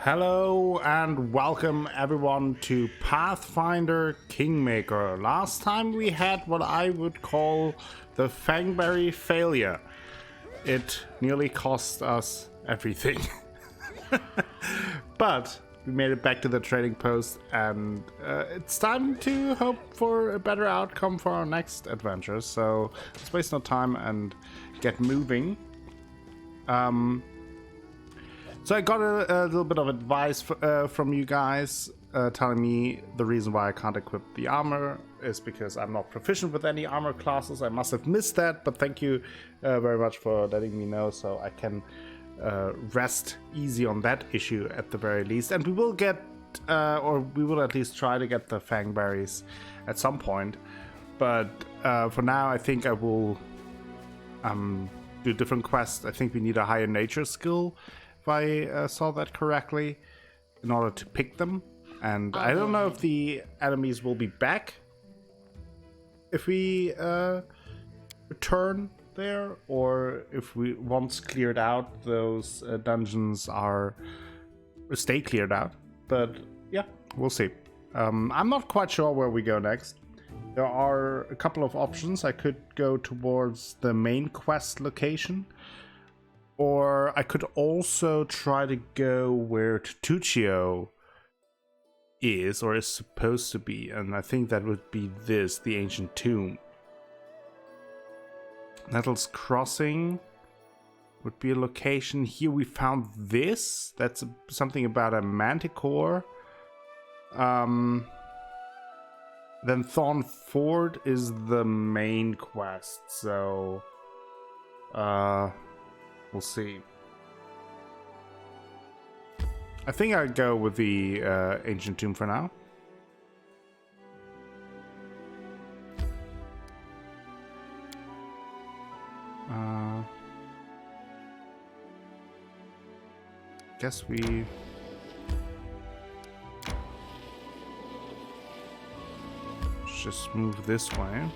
Hello and welcome everyone to Pathfinder Kingmaker. Last time we had what I would call the Fangberry failure. It nearly cost us everything. But we made it back to the trading post and it's time to hope for a better outcome for our next adventure. So let's waste no time and get moving. So I got a little bit of advice from you guys telling me the reason why I can't equip the armor is because I'm not proficient with any armor classes. I must have missed that, but thank you very much for letting me know so I can rest easy on that issue at the very least. And we will get, or we will at least try to get the Fangberries at some point. But for now, I think I will do different quests. I think we need a higher nature skill, if I saw that correctly, in order to pick them. And I don't know if the enemies will be back if we return there, or if we once cleared out those dungeons stay cleared out. But yeah, we'll see. I'm not quite sure where we go next. There are a couple of options. I could go towards the main quest location, or I could also try to go where Tartuccio is, or is supposed to be, and I think that would be the ancient tomb. Nettles Crossing would be a location. Here we found this. That's something about a manticore. Then Thorn Ford is the main quest, so we'll see. I think I'd go with the ancient tomb for now. Guess we just move this way.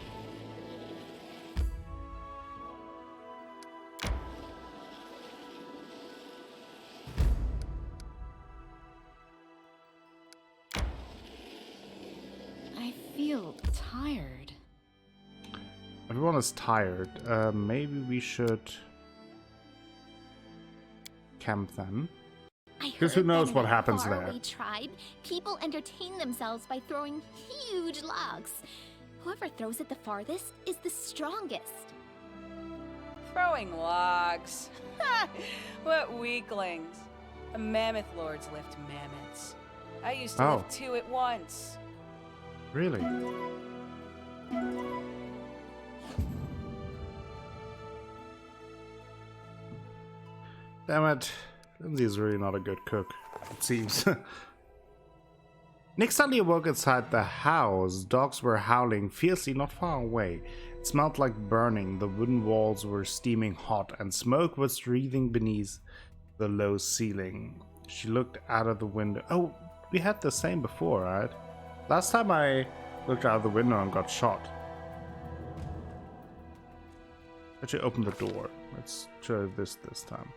Tired. Everyone is tired. Maybe we should camp then. Because who knows what happens there. Tribe, people entertain themselves by throwing huge logs. Whoever throws it the farthest is the strongest. Throwing logs? What weaklings. The mammoth lords lift mammoths. I used to lift two at once. Really? Damn it. Lindsay is really not a good cook, it seems. Nick suddenly awoke inside the house. Dogs were howling fiercely not far away. It smelled like burning. The wooden walls were steaming hot, and smoke was wreathing beneath the low ceiling. She looked out of the window. Oh, we had the same before, right? Last time I looked out of the window and got shot. Actually, open the door. Let's try this time.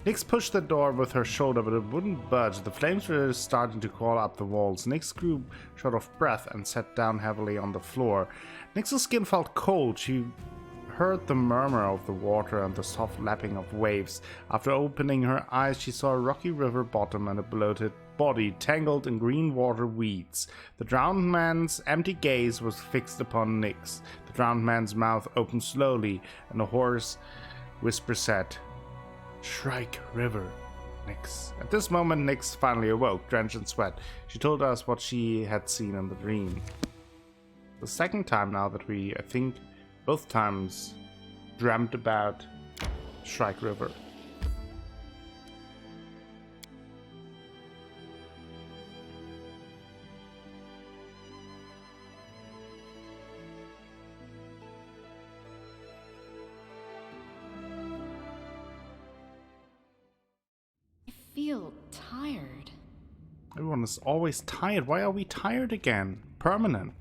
Nyx pushed the door with her shoulder, but it wouldn't budge. The flames were starting to crawl up the walls. Nyx grew short of breath and sat down heavily on the floor. Nyx's skin felt cold. She heard the murmur of the water and the soft lapping of waves. After opening her eyes, she saw a rocky river bottom and a bloated body tangled in green water weeds. The drowned man's empty gaze was fixed upon Nyx. The drowned man's mouth opened slowly, and a hoarse whisper said, "Shrike River, Nyx." At this moment, Nyx finally awoke, drenched in sweat. She told us what she had seen in the dream. The second time now that we, I think, both times dreamt about Shrike River. Feel tired. Everyone is always tired. Why are we tired again? Permanent.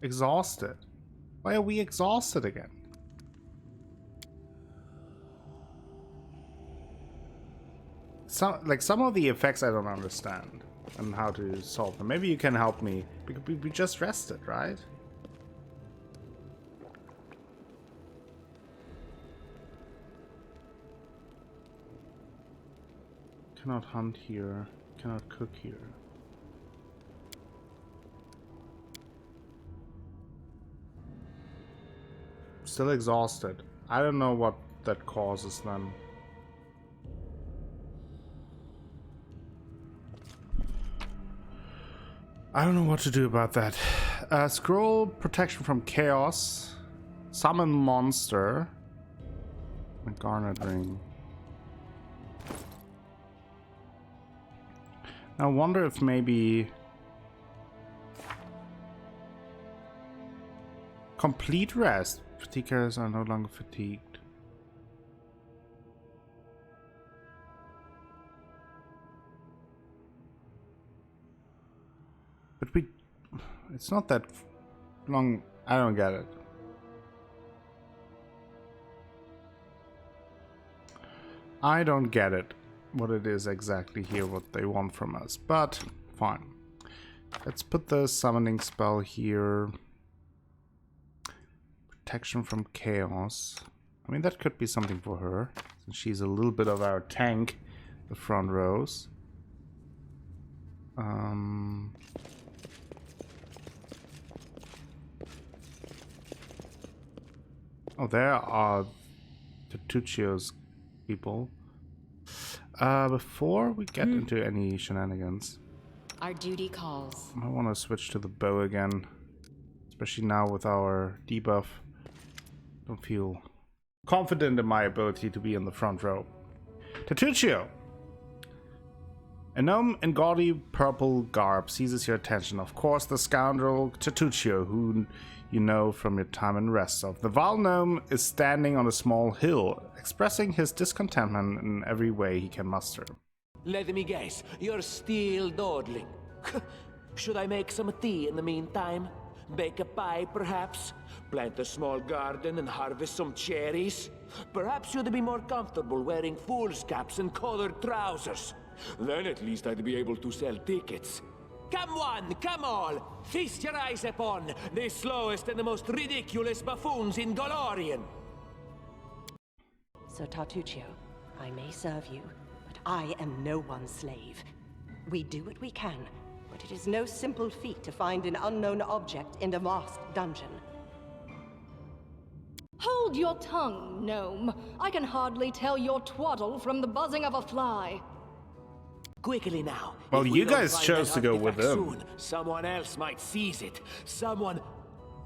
Exhausted. Why are we exhausted again? some of the effects I don't understand and how to solve them. Maybe you can help me. We just rested, right? Cannot hunt here. Cannot cook here. Still exhausted. I don't know what that causes then. I don't know what to do about that. Scroll protection from chaos. Summon monster. A garnet ring. I wonder if maybe complete rest. Fatiguers are no longer fatigued. But it's not that long. I don't get it. I don't get it. What it is exactly here, what they want from us, but fine. Let's put the summoning spell here. Protection from chaos. I mean, that could be something for her, since she's a little bit of our tank, the front rows. Oh, there are Tartuccio's people. Before we get into any shenanigans, our duty calls. I want to switch to the bow again, especially now with our debuff. Don't feel confident in my ability to be in the front row. Tartuccio! A gnome in gaudy purple garb seizes your attention. Of course, the scoundrel Tartuccio, who you know from your time in Restov. The Val gnome is standing on a small hill, expressing his discontentment in every way he can muster. Let me guess, you're still dawdling. Should I make some tea in the meantime? Bake a pie, perhaps? Plant a small garden and harvest some cherries? Perhaps you'd be more comfortable wearing fool's caps and colored trousers. Then at least I'd be able to sell tickets. Come one, come all! Feast your eyes upon the slowest and the most ridiculous buffoons in Golorian! Sir Tartuccio, I may serve you, but I am no one's slave. We do what we can, but it is no simple feat to find an unknown object in a vast dungeon. Hold your tongue, gnome. I can hardly tell your twaddle from the buzzing of a fly. Quickly now. Well, If you we don't guys find chose that to go with artifact them. soon, someone else might seize it. Someone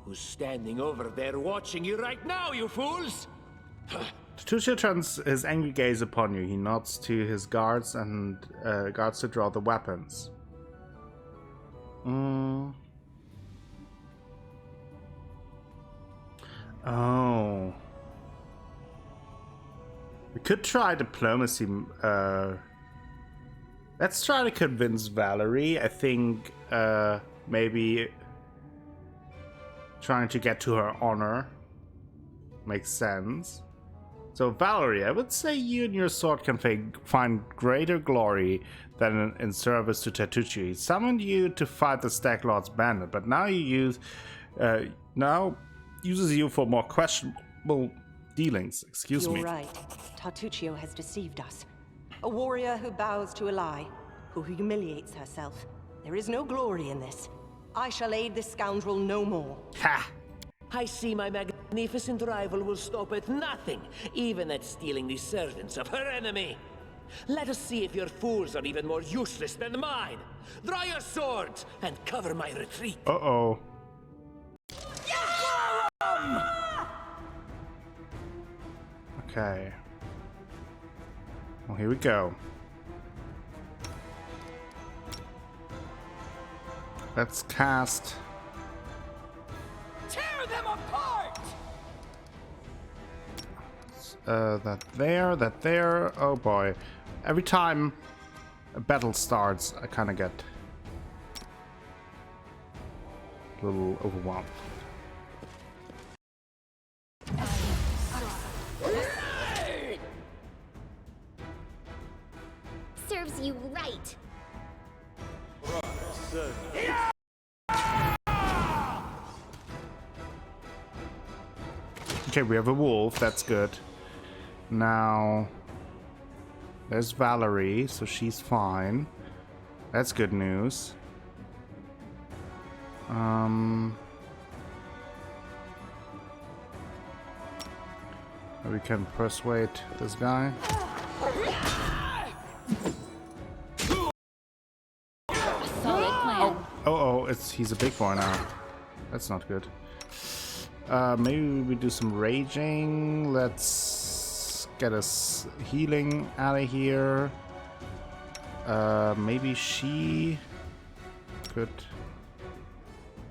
who's standing over there watching you right now, you fools! Tartuccio turns his angry gaze upon you. He nods to his guards and guards to draw the weapons. Oh. We could try diplomacy. Let's try to convince Valerie. I think maybe trying to get to her honor makes sense. So Valerie, I would say you and your sword can find greater glory than in service to Tartuccio. He summoned you to fight the Staglord's bandit, but now uses you for more questionable dealings. Excuse me. You're right. Tartuccio has deceived us. A warrior who bows to a lie, who humiliates herself. There is no glory in this. I shall aid this scoundrel no more. Ha! I see my magnificent rival will stop at nothing, even at stealing the servants of her enemy. Let us see if your fools are even more useless than mine. Draw your swords and cover my retreat. Uh-oh. Okay. Well, here we go. Let's cast. Tear them apart! That there. Oh boy. Every time a battle starts, I kind of get a little overwhelmed. serves you right. Okay, we have a wolf, that's good. Now, there's Valerie, so she's fine. That's good news. We can persuade this guy. Solid plan. He's a big boy now. That's not good. Maybe we do some raging. Let's get us healing out of here. Maybe she could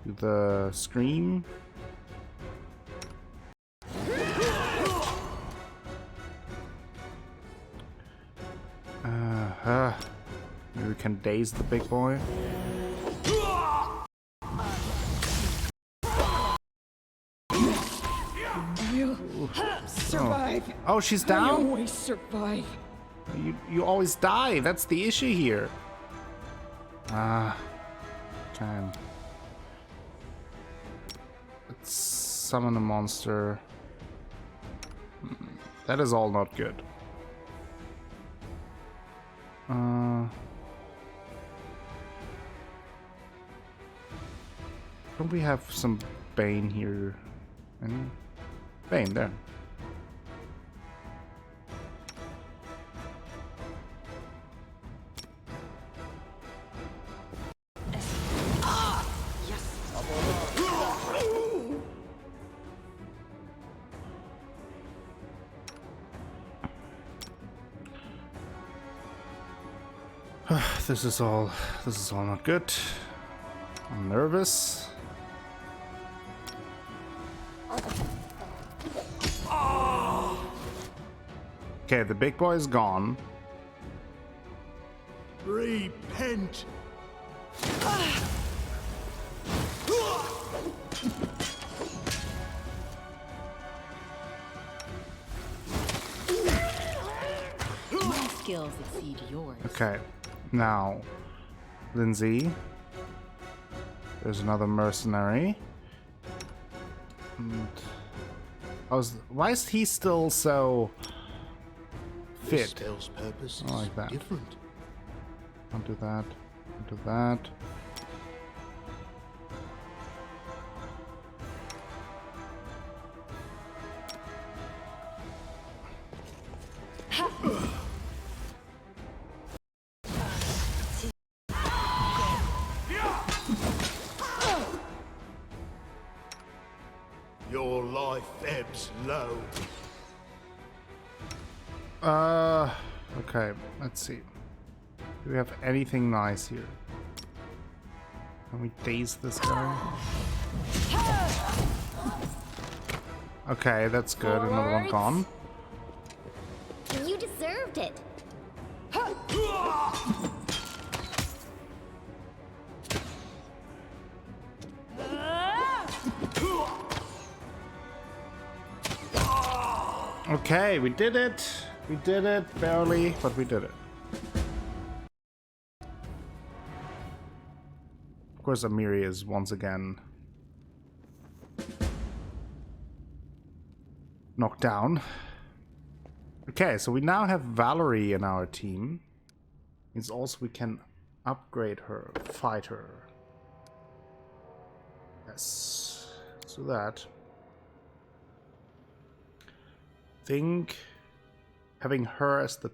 do the scream. Maybe we can daze the big boy. Survive. Oh, she's I down? always survive. You always die. That's the issue here. Okay. Let's summon a monster. That is all not good. Don't we have some Bane here? Any? Bane, there. This is all not good. I'm nervous. Okay, the big boy is gone. Repent. My skills exceed yours. Okay, now, Lindsay. There's another mercenary. And why is he still so fit? Spell's purpose I like that. different. Don't do that. Don't do that. Your life ebbs low. Okay, let's see. Do we have anything nice here? Can we daze this guy? Okay, that's good. Another one gone. You deserved it. Okay, we did it. We did it, barely, but we did it. Of course, Amiri is once again knocked down. Okay, so we now have Valerie in our team. Means also we can upgrade her, fight her. Yes, let's do that. Think having her as the...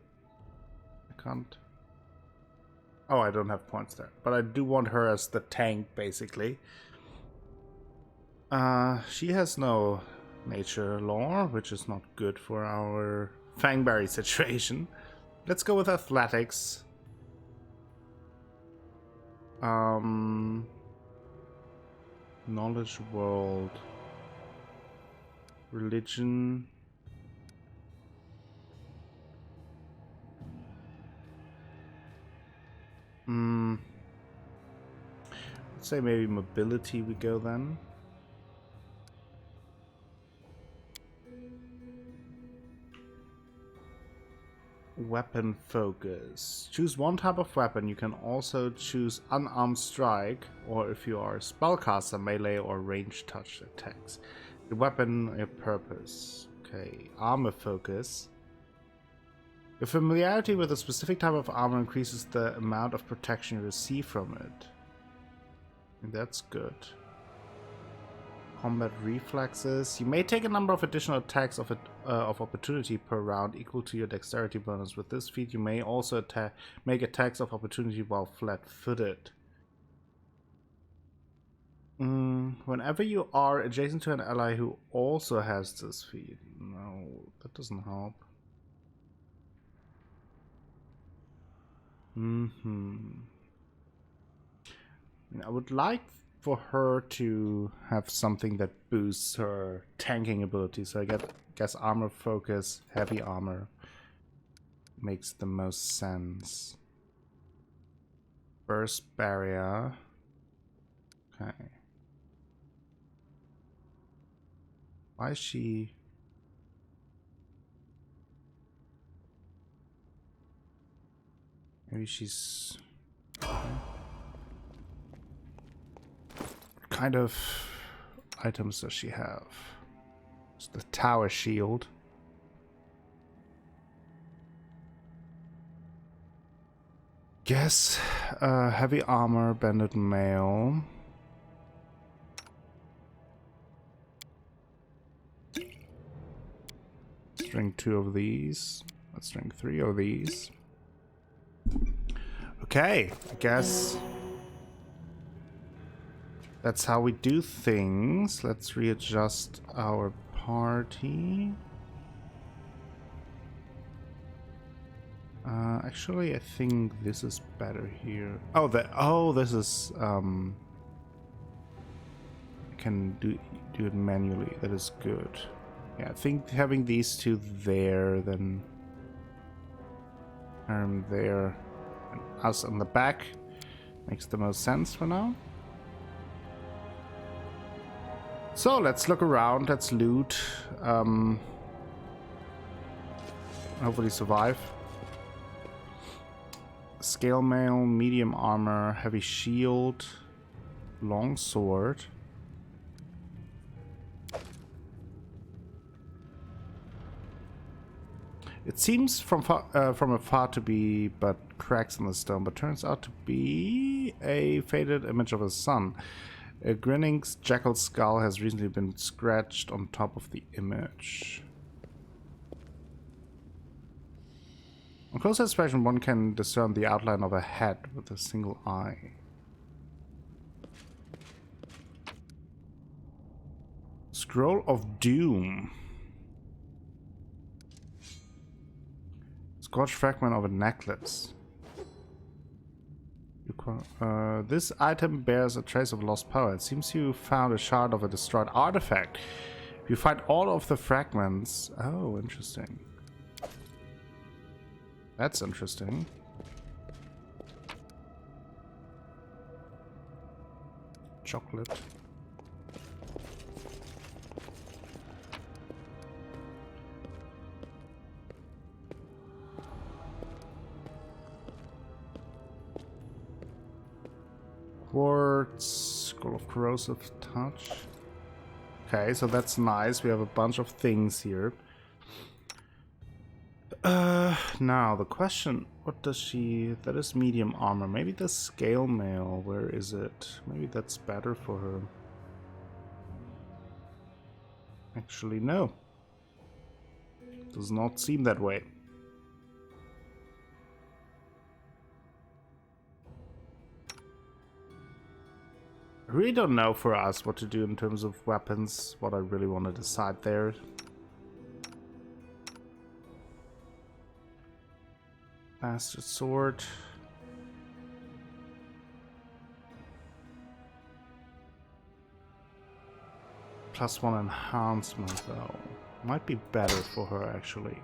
I can't... Oh, I don't have points there. But I do want her as the tank, basically. She has no nature lore, which is not good for our Fangberry situation. Let's go with athletics. Knowledge world. Religion. Let's say maybe mobility we go then. weapon focus. Choose one type of weapon. You can also choose unarmed strike, or if you are a spellcaster, melee or range touch attacks. The weapon, a purpose. Okay, armor focus. Your familiarity with a specific type of armor increases the amount of protection you receive from it. And that's good. Combat reflexes. You may take a number of additional attacks of opportunity per round equal to your dexterity bonus. With this feat, you may also make attacks of opportunity while flat-footed. Whenever you are adjacent to an ally who also has this feat. No, that doesn't help. I would like for her to have something that boosts her tanking ability. So I guess armor focus, heavy armor makes the most sense. Burst barrier. Okay. Why is she... Maybe she's... Okay. What kind of items does she have? It's the tower shield. Guess heavy armor, banded mail. String 2 of these. Let's string 3 of these. Okay, I guess that's how we do things. Let's readjust our party. Actually, I think this is better here. Oh, this is I can do it manually. That is good. Yeah, I think having these two there, then there, and us on the back makes the most sense for now. So let's look around. Let's loot. Hopefully survive. Scale mail, medium armor, heavy shield, long sword. It seems from afar to be but cracks in the stone, but turns out to be a faded image of a sun. A grinning jackal skull has recently been scratched on top of the image. On close inspection, one can discern the outline of a head with a single eye. Scroll of Doom. Scorched fragment of a necklace. This item bears a trace of lost power. It seems you found a shard of a destroyed artifact. If you find all of the fragments... Oh, interesting. That's interesting. Chocolate. Quartz, Scroll of Corrosive Touch. Okay, so that's nice. We have a bunch of things here. Now the question, what does she... That is medium armor. Maybe the scale mail, where is it? Maybe that's better for her. Actually, no. Does not seem that way. I really don't know for us what to do in terms of weapons, what I really want to decide there. Bastard sword. +1 enhancement though. Might be better for her actually.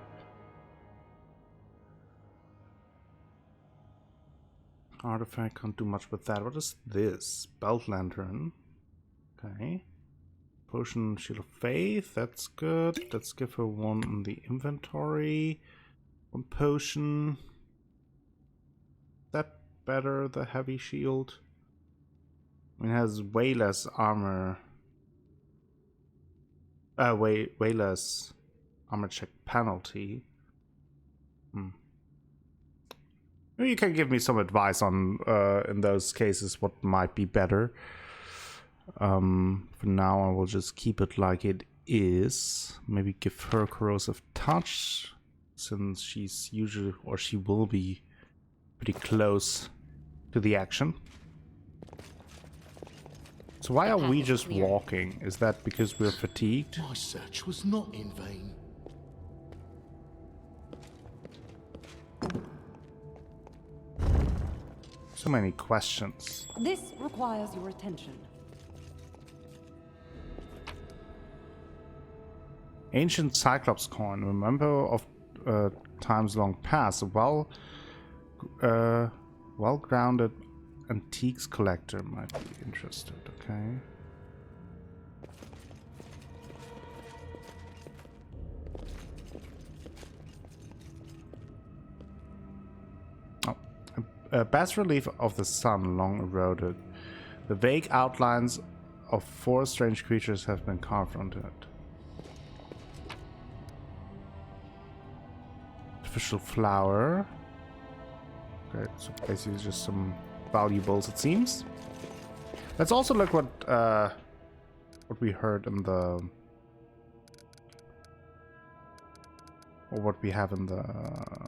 Artifact, can't do much with that. What is this? Belt lantern. Okay. Potion, Shield of Faith. That's good. Let's give her one in the inventory. 1 potion. That better, the heavy shield? I mean, it has way less armor. Way less armor check penalty. Maybe you can give me some advice on, in those cases, what might be better. For now, I will just keep it like it is. Maybe give her corrosive touch, since she's usually, or she will be, pretty close to the action. So why are we just walking? Is that because we're fatigued? My search was not in vain. So many questions. This requires your attention. Ancient Cyclops coin. Remember of times long past. A well-grounded antiques collector might be interested. Okay. A bas-relief of the sun long eroded. The vague outlines of 4 strange creatures have been carved onto it. Artificial flower. Okay, so basically just some valuables, it seems. Let's also look what we heard in the, or what we have in the,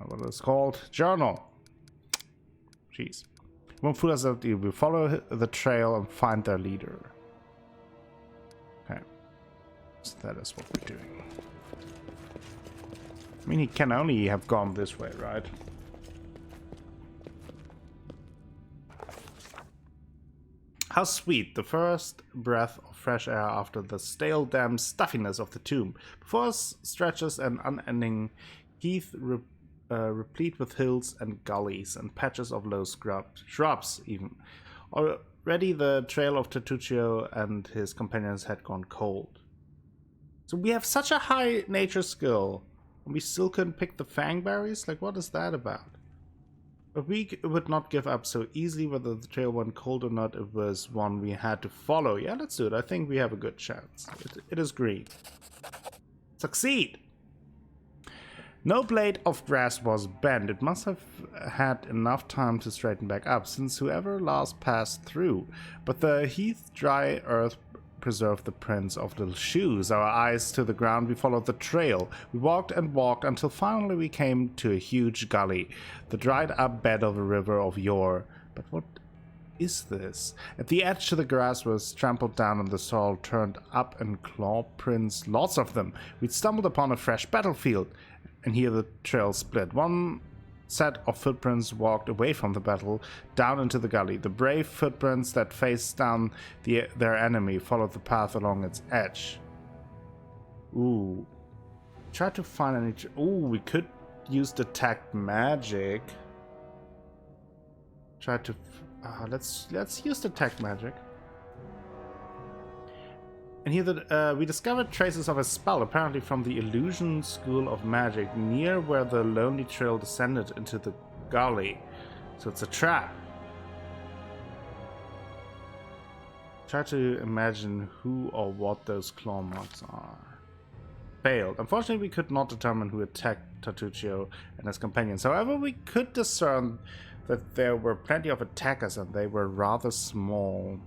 what is called, journal. Jeez. Won't fool us out. We follow the trail and find their leader. Okay. So that is what we're doing. I mean, he can only have gone this way, right? How sweet, the first breath of fresh air after the stale, damp stuffiness of the tomb. Before us stretches an unending heath replete with hills and gullies and patches of low shrubs even. Already the trail of Tartuccio and his companions had gone cold. So we have such a high nature skill, and we still couldn't pick the fangberries? Like, what is that about? But we would not give up so easily. Whether the trail went cold or not, it was one we had to follow. Yeah, let's do it. I think we have a good chance. It is green. Succeed! No blade of grass was bent. It must have had enough time to straighten back up, since whoever last passed through. But the heath dry earth preserved the prints of little shoes. Our eyes to the ground, we followed the trail. We walked and walked until finally we came to a huge gully, the dried up bed of a river of yore. But what is this? At the edge the grass was trampled down and the soil turned up and claw prints, lots of them. We'd stumbled upon a fresh battlefield, and here the trail split. One set of footprints walked away from the battle, down into the gully. The brave footprints that faced down their enemy followed the path along its edge. Ooh. Try to find any... Ooh, we could use detect magic. Try to... let's use detect magic. And here we discovered traces of a spell, apparently from the illusion school of magic, near where the lonely trail descended into the gully. So it's a trap. Try to imagine who or what those claw marks are. Failed. Unfortunately, we could not determine who attacked Tartuccio and his companions. However, we could discern that there were plenty of attackers and they were rather small.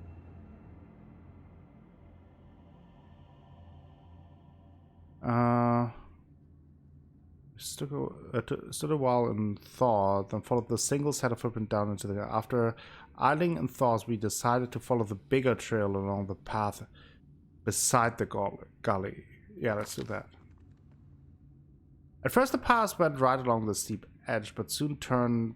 Stood a while in thought, then followed the single set of footprint down into the... After idling in thoughts, we decided to follow the bigger trail along the path beside the gully. Yeah, let's do that. At first the path went right along the steep edge, but soon it turned,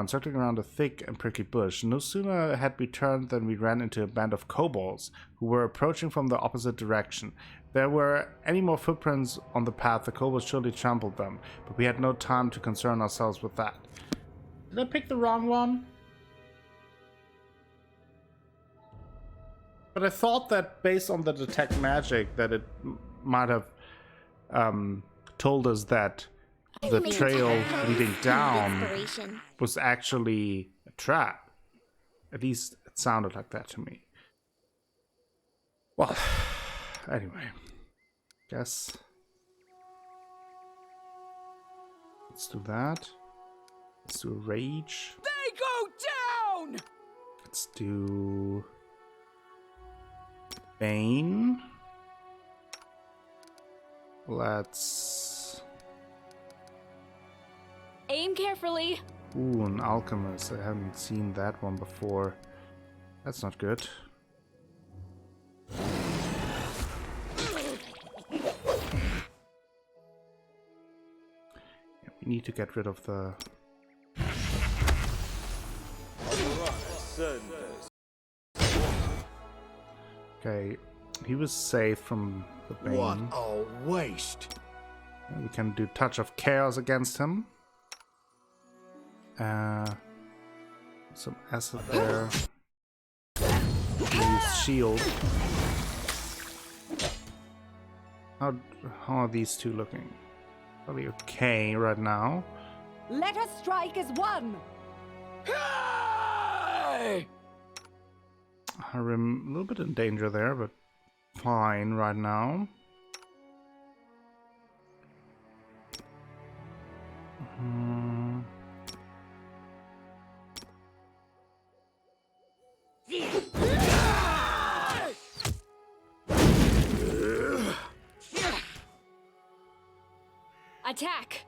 circling around a thick and prickly bush. No sooner had we turned than we ran into a band of kobolds who were approaching from the opposite direction. If there were any more footprints on the path, the kobolds surely trampled them, but we had no time to concern ourselves with that. Did I pick the wrong one? But I thought that based on the detect magic that it might have told us that the trail leading down Inspiration. was actually a trap. At least it sounded like that to me. Well, anyway, guess let's do that. Let's do rage. They go down! Let's do Bane. Let's... Aim carefully. Ooh, an alchemist. I haven't seen that one before. That's not good. Yeah, we need to get rid of the... Okay, he was saved from the Bane. What a waste. We can do Touch of Chaos against him. Some acid there. Use shield. How are these two looking? Probably okay right now. Let us strike as one. Hey! I'm a little bit in danger there, but fine right now. Attack.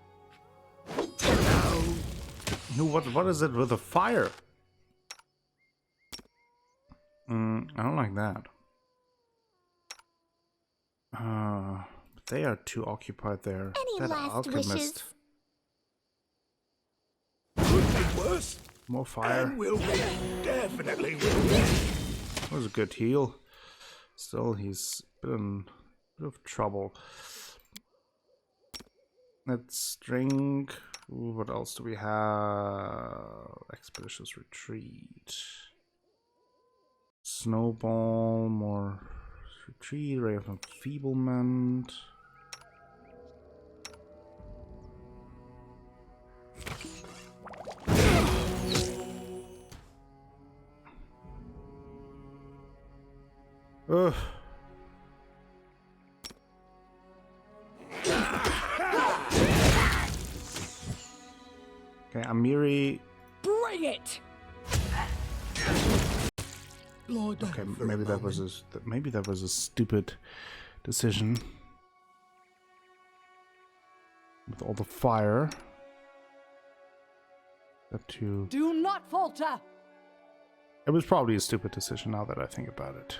No, what is it with the fire? I don't like that. They are too occupied there. Any That last alchemist. wishes? Could be worse. More fire. And will be. Definitely will be. That was a good heal. Still, he's been a bit of trouble. Let's drink. Ooh, what else do we have? Expeditious Retreat. Snowball, more retreat, Ray of Enfeeblement. Ugh. Okay, Amiri. Bring it! Okay, maybe that was a stupid decision with all the fire. That too. Do not falter. It was probably a stupid decision now that I think about it.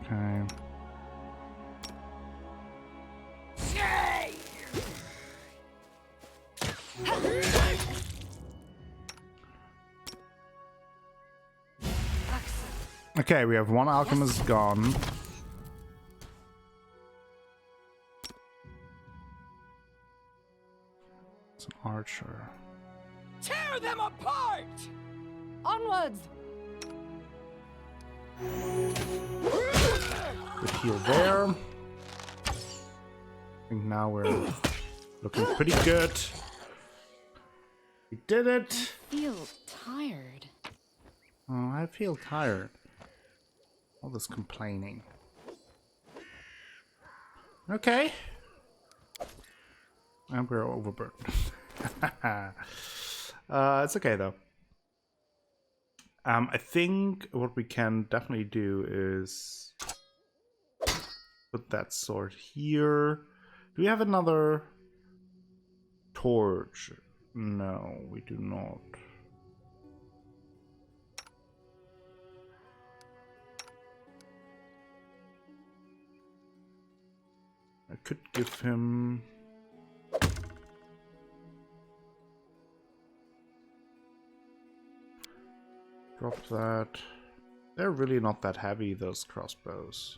Okay. Okay, we have one alchemist gone. It's an archer. Tear them apart! Onwards. Good heal there. I think now we're looking pretty good. We did it. I feel tired. Oh, I feel tired. All this complaining. Okay. And we're overburdened. It's okay though. I think what we can definitely do is put that sword here. Do we have another torch? No, we do not. I could give him... Drop that. They're really not that heavy, those crossbows.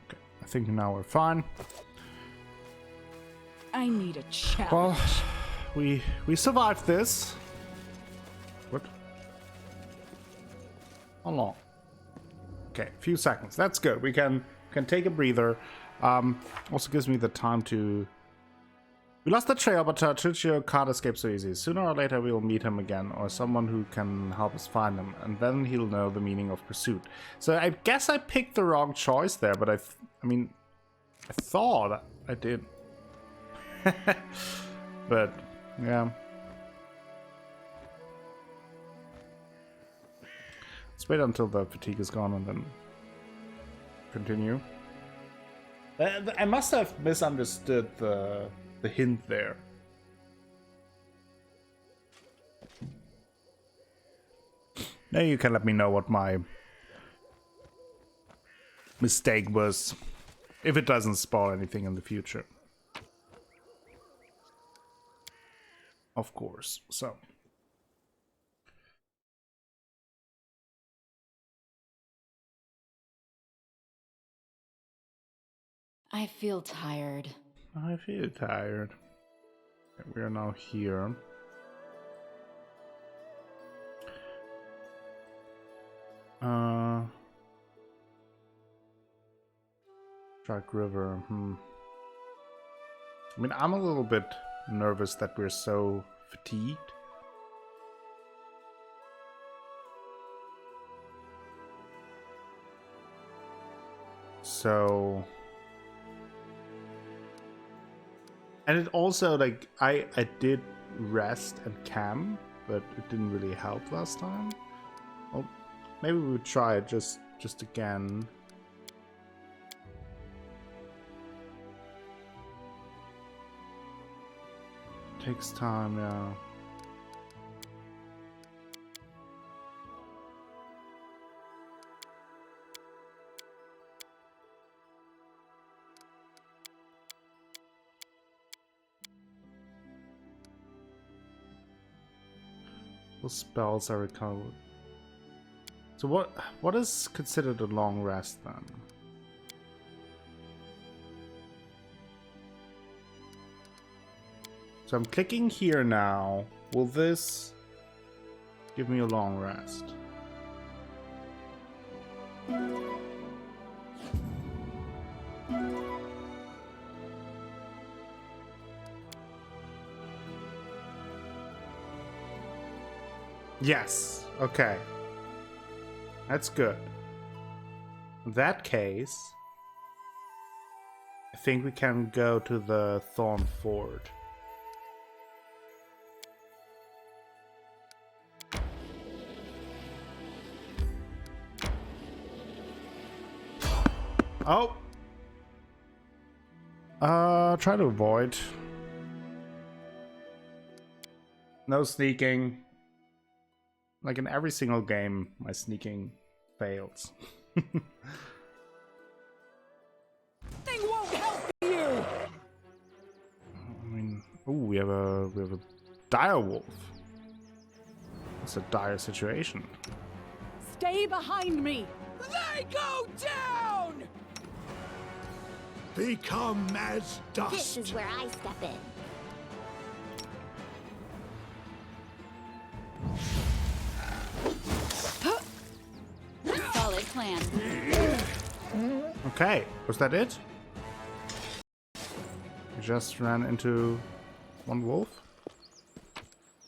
Okay, I think now we're fine. I need a challenge. Well, we survived this. What? How long? Okay, a few seconds. That's good. We can take a breather. Also gives me the time to... We lost the trail, but Tartuccio can't escape so easy. Sooner or later we will meet him again, or someone who can help us find him, and then he'll know the meaning of pursuit. So I guess I picked the wrong choice there, but I thought I did. But, yeah. Let's wait until the fatigue is gone and then continue. I must have misunderstood the hint there. Now you can let me know what my mistake was, if it doesn't spoil anything in the future. Of course, so. I feel tired. I feel tired. Okay, we are now here. Shark River. I mean, I'm a little bit nervous that we're so fatigued. So... And it also, like, I did rest and camp, but it didn't really help last time. Well, maybe we would try it just again. Takes time, yeah. Those spells are recovered. So what is considered a long rest then? So I'm clicking here now. Will this give me a long rest? Yes. Okay. That's good. In that case, I think we can go to the Thorn Ford. Oh! Try to avoid. No sneaking. Like in every single game, my sneaking fails. Thing won't help you. I mean, ooh, we have a dire wolf. It's a dire situation. Stay behind me. They go down. Become as dust. This is where I step in. Solid plan. Okay, was that it? We just ran into one wolf.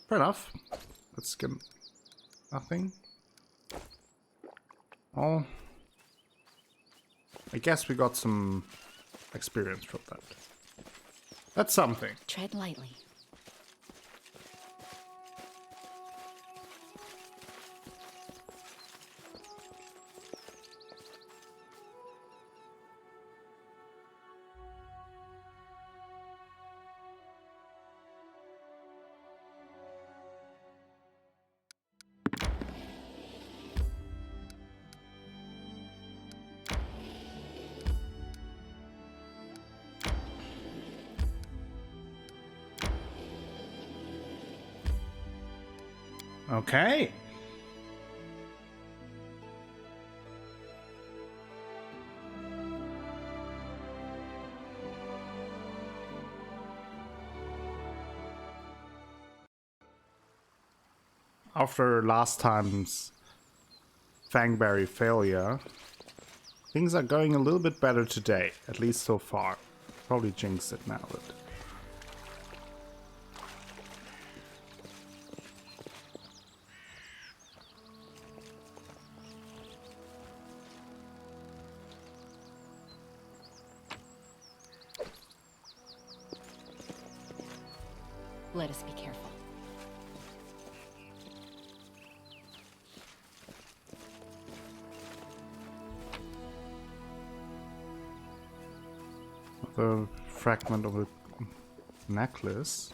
Fair enough. Let's get nothing. Oh, I guess we got some experience from that. That's something. Tread lightly. Okay. after last time's Fangberry failure, things are going a little bit better today, at least so far. Probably jinxed it now, but... Let us be careful. The fragment of a necklace.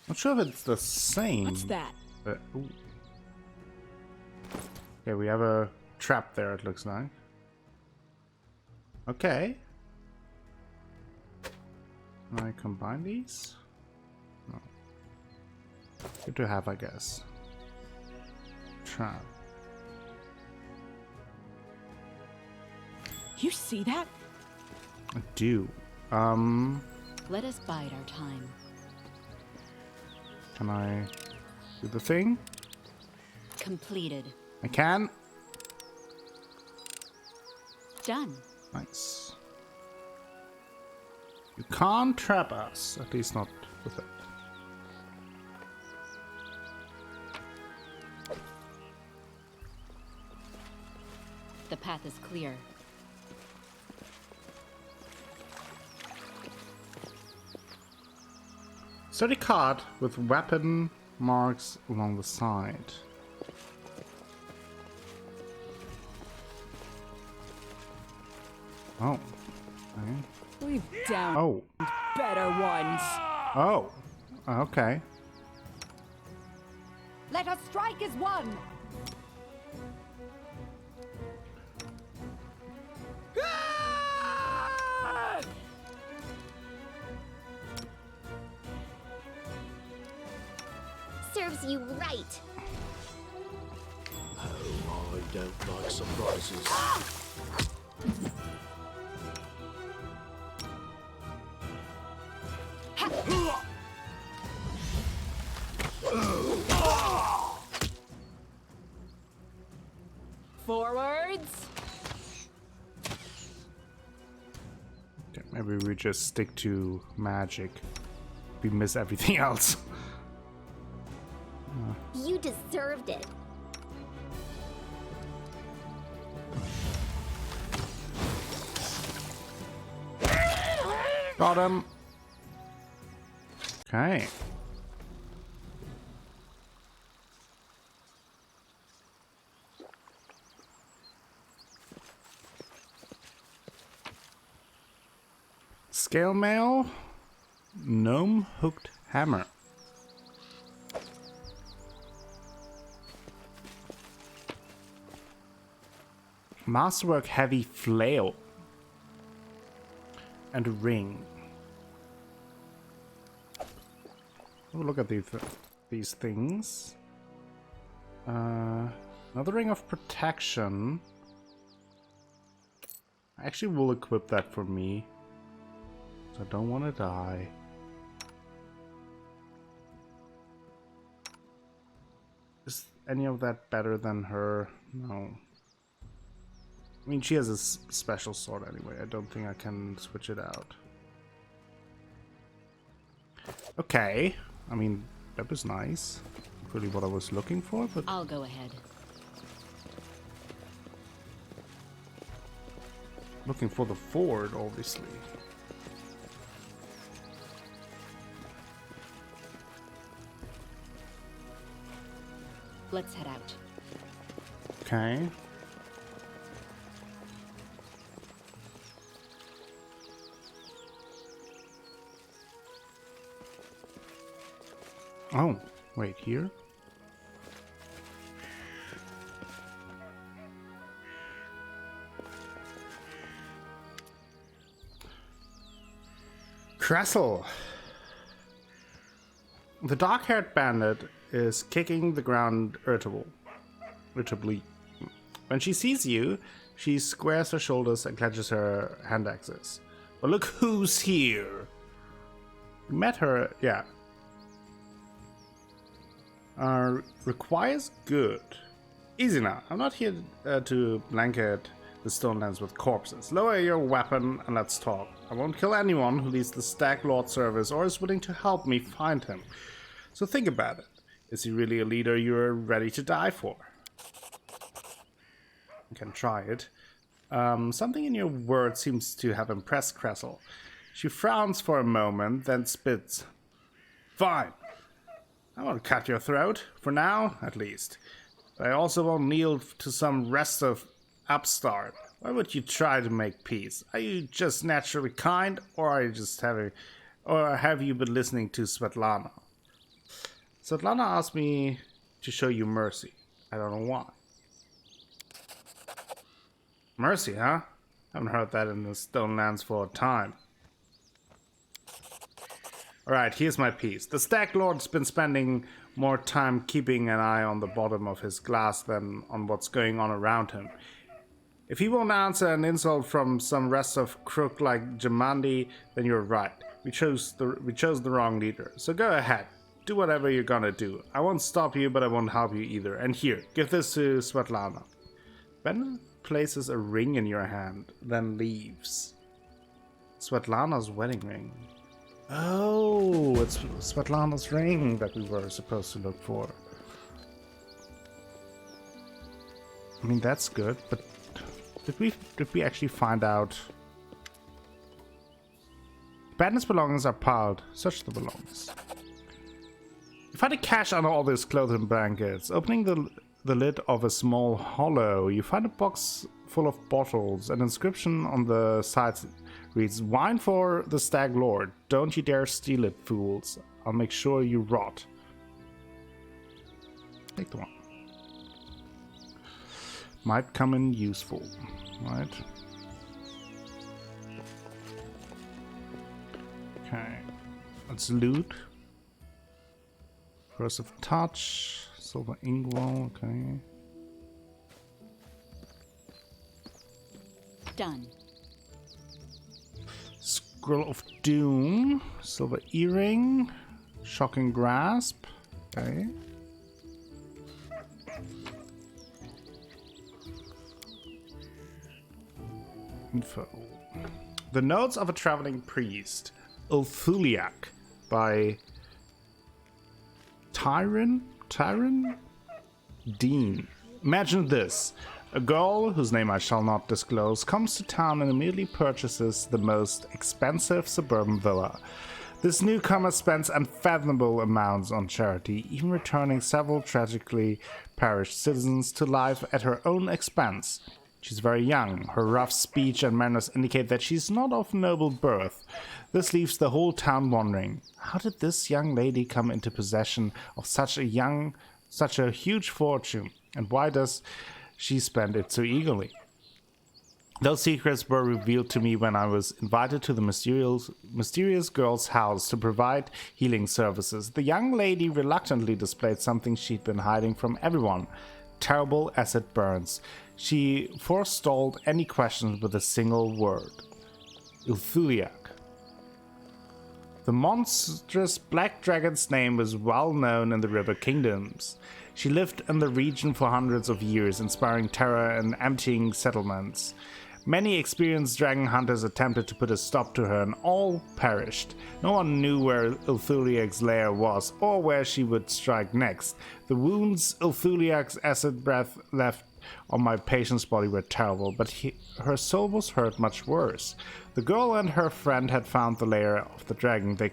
Not sure if it's the same. What's that? Ooh. Okay, we have a trap there, it looks like. Okay. Can I combine these? No. Good to have, I guess. Trap. You see that? I do. Let us bide our time. Can I do the thing? Completed. I can. Done. Nice. You can't trap us, at least not with it. The path is clear. Sturdy cart with weapon marks along the side. Oh. Okay. We've downed Oh. better ones. Oh. Okay. Let us strike as one! Serves you right. Oh, I don't like surprises. Forwards. Okay, maybe we just stick to magic. We miss everything else. You deserved it. Got him. Okay. Scale mail. Gnome hooked hammer. Masterwork heavy flail. And a ring. Oh, look at these things. Another ring of protection. I actually will equip that for me. I don't want to die. Is any of that better than her? No. I mean, she has a special sword anyway. I don't think I can switch it out. Okay. I mean, that was nice. Not really what I was looking for, but... I'll go ahead. Looking for the ford, obviously. Let's head out. Okay. Oh, wait, here? Kressel. The dark-haired bandit is kicking the ground irritably. When she sees you, she squares her shoulders and clenches her hand axes. But look who's here! You met her, yeah. Requires good. Easy now. I'm not here to blanket the stone lands with corpses. Lower your weapon and let's talk. I won't kill anyone who leads the Stag Lord service or is willing to help me find him. So think about it. Is he really a leader you're ready to die for? You can try it. Something in your words seems to have impressed Kressel. She frowns for a moment, then spits. Fine. I won't cut your throat, for now, at least. But I also won't kneel to some restive upstart. Why would you try to make peace? Are you just naturally kind, or are you just have you been listening to Svetlana? Svetlana asked me to show you mercy. I don't know why. Mercy, huh? Haven't heard that in the Stone Lands for a time. Alright, here's my piece. The Stag Lord's been spending more time keeping an eye on the bottom of his glass than on what's going on around him. If he won't answer an insult from some restive crook like Jamandi, then you're right. We chose the wrong leader. So go ahead. Do whatever you're gonna do. I won't stop you, but I won't help you either. And here, give this to Svetlana. Ben places a ring in your hand, then leaves. Svetlana's wedding ring. Oh, it's Svetlana's ring that we were supposed to look for. I mean, that's good, but did we actually find out? Bandit's belongings are piled. Search the belongings. You find a cache under all these clothes and blankets. Opening the lid of a small hollow, you find a box full of bottles. An inscription on the sides reads, "Wine for the Stag Lord. Don't you dare steal it, fools. I'll make sure you rot." Take the one. Might come in useful, right? Okay. Let's loot. Curse of Touch. Silver Inkwell, okay. Done. Scroll of Doom. Silver Earring. Shocking Grasp. Okay. Info. The Notes of a Traveling Priest. Ulthuliak by Tyron Dean. Imagine this. A girl, whose name I shall not disclose, comes to town and immediately purchases the most expensive suburban villa. This newcomer spends unfathomable amounts on charity, even returning several tragically perished citizens to life at her own expense. She's very young. Her rough speech and manners indicate that she's not of noble birth. This leaves the whole town wondering, how did this young lady come into possession of such a huge fortune, and why does she spend it so eagerly? Those secrets were revealed to me when I was invited to the mysterious girl's house to provide healing services. The young lady reluctantly displayed something she'd been hiding from everyone: terrible acid burns. She forestalled any questions with a single word: Ulthuliak. The monstrous black dragon's name was well known in the River Kingdoms. She lived in the region for hundreds of years, inspiring terror and emptying settlements. Many experienced dragon hunters attempted to put a stop to her, and all perished. No one knew where Ulthuliak's lair was, or where she would strike next. The wounds Ulthuliak's acid breath left on my patient's body were terrible, but her soul was hurt much worse. The girl and her friend had found the lair of the dragon. They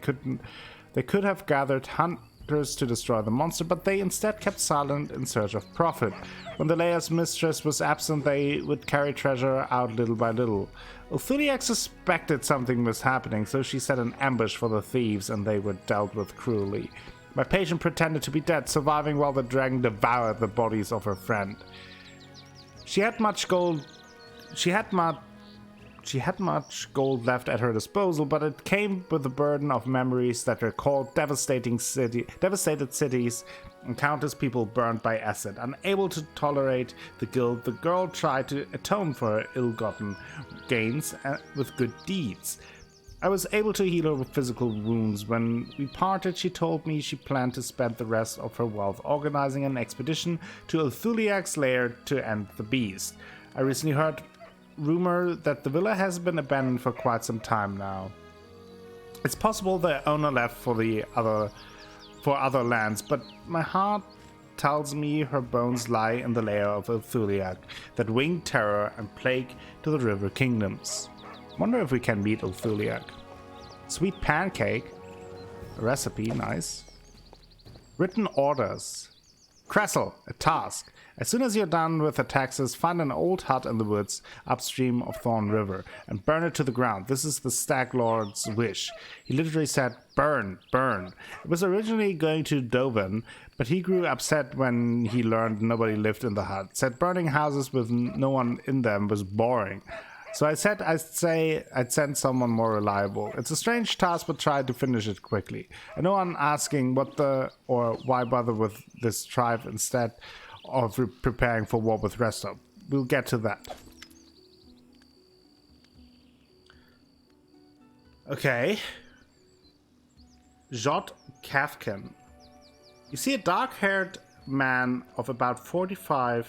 could have gathered hunters to destroy the monster, but they instead kept silent in search of profit. When the lair's mistress was absent, they would carry treasure out little by little. Ulthuliak suspected something was happening, so she set an ambush for the thieves, and they were dealt with cruelly. My patient pretended to be dead, surviving while the dragon devoured the bodies of her friend. She had much gold left at her disposal, but it came with the burden of memories that recalled devastated cities and countless people burned by acid. Unable to tolerate the guilt, the girl tried to atone for her ill-gotten gains with good deeds. I was able to heal her physical wounds. When we parted, she told me she planned to spend the rest of her wealth organizing an expedition to Ulthuliak's lair to end the beast. I recently heard rumor that the villa has been abandoned for quite some time now. It's possible the owner left for other lands, but my heart tells me her bones lie in the lair of Ulthuliak, that winged terror and plague to the river kingdoms. Wonder if we can meet Ulthuliak. Sweet pancake. A recipe, nice. Written orders. Kressel, a task. As soon as you're done with the taxes, find an old hut in the woods upstream of Thorn River and burn it to the ground. This is the Stag Lord's wish. He literally said, burn, burn. It was originally going to Dovan, but he grew upset when he learned nobody lived in the hut. Said burning houses with no one in them was boring. So I said I'd send someone more reliable. It's a strange task, but try to finish it quickly. I know I'm asking why bother with this tribe instead of preparing for war with Resto. We'll get to that. Okay. Jot Kafkin. You see a dark-haired man of about 45,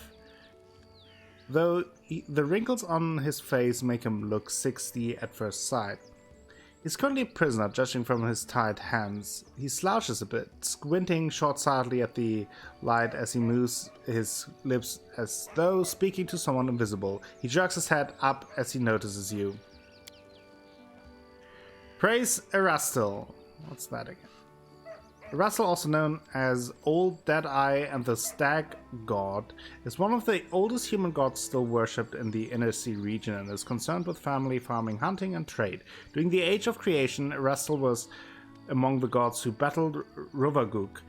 though the wrinkles on his face make him look 60 at first sight. He's currently a prisoner, judging from his tied hands. He slouches a bit, squinting short-sightedly at the light as he moves his lips as though speaking to someone invisible. He jerks his head up as he notices you. Praise Erastil. What's that again? Erastil, also known as Old Deadeye and the Stag God, is one of the oldest human gods still worshipped in the Inner Sea region and is concerned with family, farming, hunting, and trade. During the Age of Creation, Erastil was among the gods who battled Ruvaguk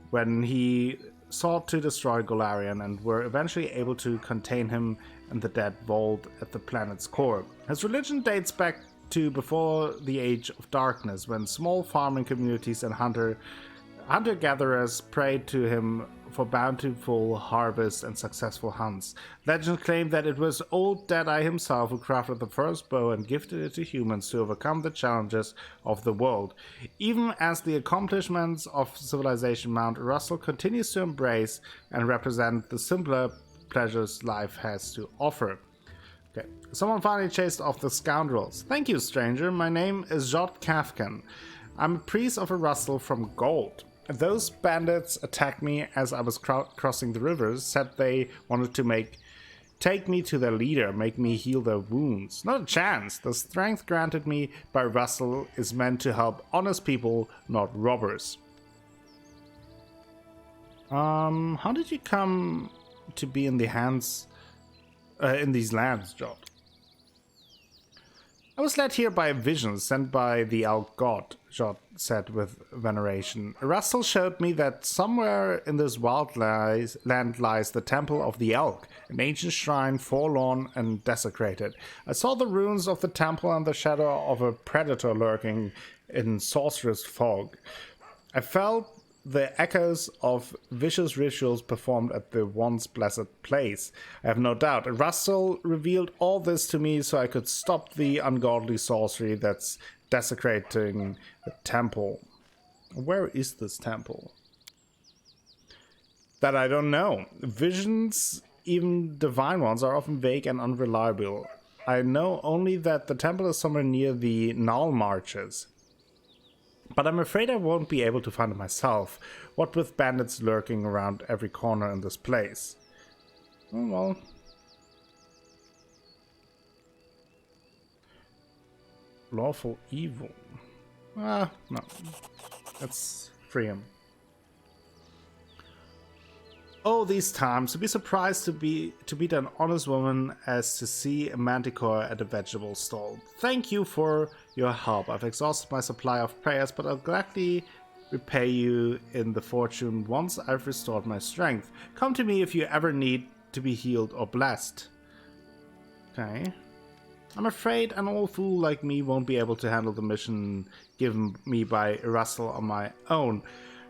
when he sought to destroy Golarion and were eventually able to contain him in the Dead Vault at the planet's core. His religion dates back to before the Age of Darkness, when small farming communities and hunter-gatherers prayed to him for bountiful harvests and successful hunts. Legends claim that it was Old Deadeye himself who crafted the first bow and gifted it to humans to overcome the challenges of the world. Even as the accomplishments of civilization mount, Russell continues to embrace and represent the simpler pleasures life has to offer. Okay, someone finally chased off the scoundrels. Thank you, stranger. My name is Jot Kafkan. I'm a priest of Erastil from Gold. Those bandits attacked me as I was crossing the rivers, said they wanted to take me to their leader, make me heal their wounds. Not a chance. The strength granted me by Russell is meant to help honest people, not robbers. How did you come to be in these lands, Jot? I was led here by a vision sent by the elk god, Jot said with veneration. Erastil showed me that somewhere in this wild land lies the Temple of the Elk, an ancient shrine forlorn and desecrated. I saw the ruins of the temple and the shadow of a predator lurking in sorcerous fog. I felt the echoes of vicious rituals performed at the once blessed place. I have no doubt. Erastil revealed all this to me so I could stop the ungodly sorcery that's desecrating the temple. Where is this temple? That I don't know. Visions, even divine ones, are often vague and unreliable. I know only that the temple is somewhere near the Null Marches. But I'm afraid I won't be able to find it myself, what with bandits lurking around every corner in this place. Oh, well. Lawful evil. No. Let's free him. Oh, these times, to be surprised to meet an honest woman as to see a manticore at a vegetable stall. Thank you for your help. I've exhausted my supply of prayers, but I'll gladly repay you in the fortune once I've restored my strength. Come to me if you ever need to be healed or blessed. Okay. I'm afraid an old fool like me won't be able to handle the mission given me by Erastil on my own.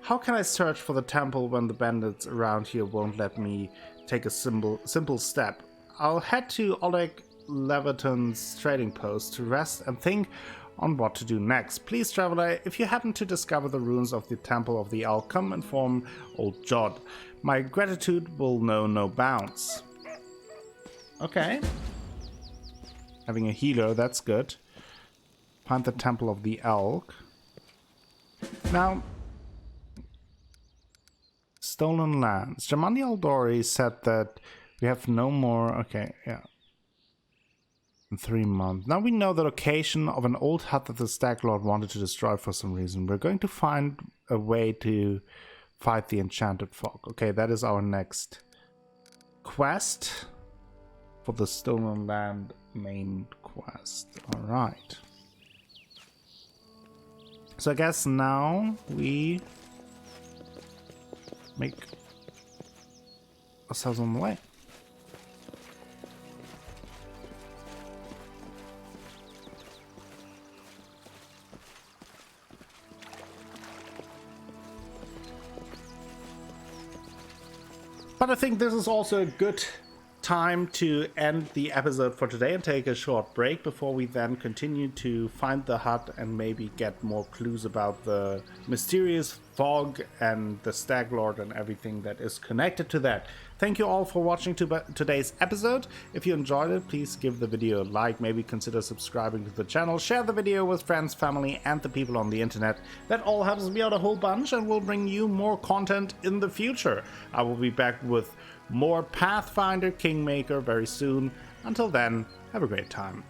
How can I search for the temple when the bandits around here won't let me take a simple step? I'll head to Oleg Leviton's trading post to rest and think on what to do next. Please, traveler, if you happen to discover the ruins of the Temple of the Elk, come inform old Jod. My gratitude will know no bounds. Okay. Having a healer, that's good. Find the Temple of the Elk. Now, stolen lands. Jamandi Aldori said that we have no more. Okay, yeah. In 3 months. Now we know the location of an old hut that the Stag Lord wanted to destroy for some reason. We're going to find a way to fight the Enchanted Fog. Okay, that is our next quest for the Stolen Land main quest. Alright. So I guess now we make ourselves on the way. But I think this is also a good time to end the episode for today and take a short break before we then continue to find the hut and maybe get more clues about the mysterious fog and the Stag Lord and everything that is connected to that. Thank you all for watching today's episode. If you enjoyed it, please give the video a like, maybe consider subscribing to the channel, share the video with friends, family, and the people on the internet. That all helps me out a whole bunch and will bring you more content in the future. I will be back with more Pathfinder Kingmaker very soon. Until then, have a great time.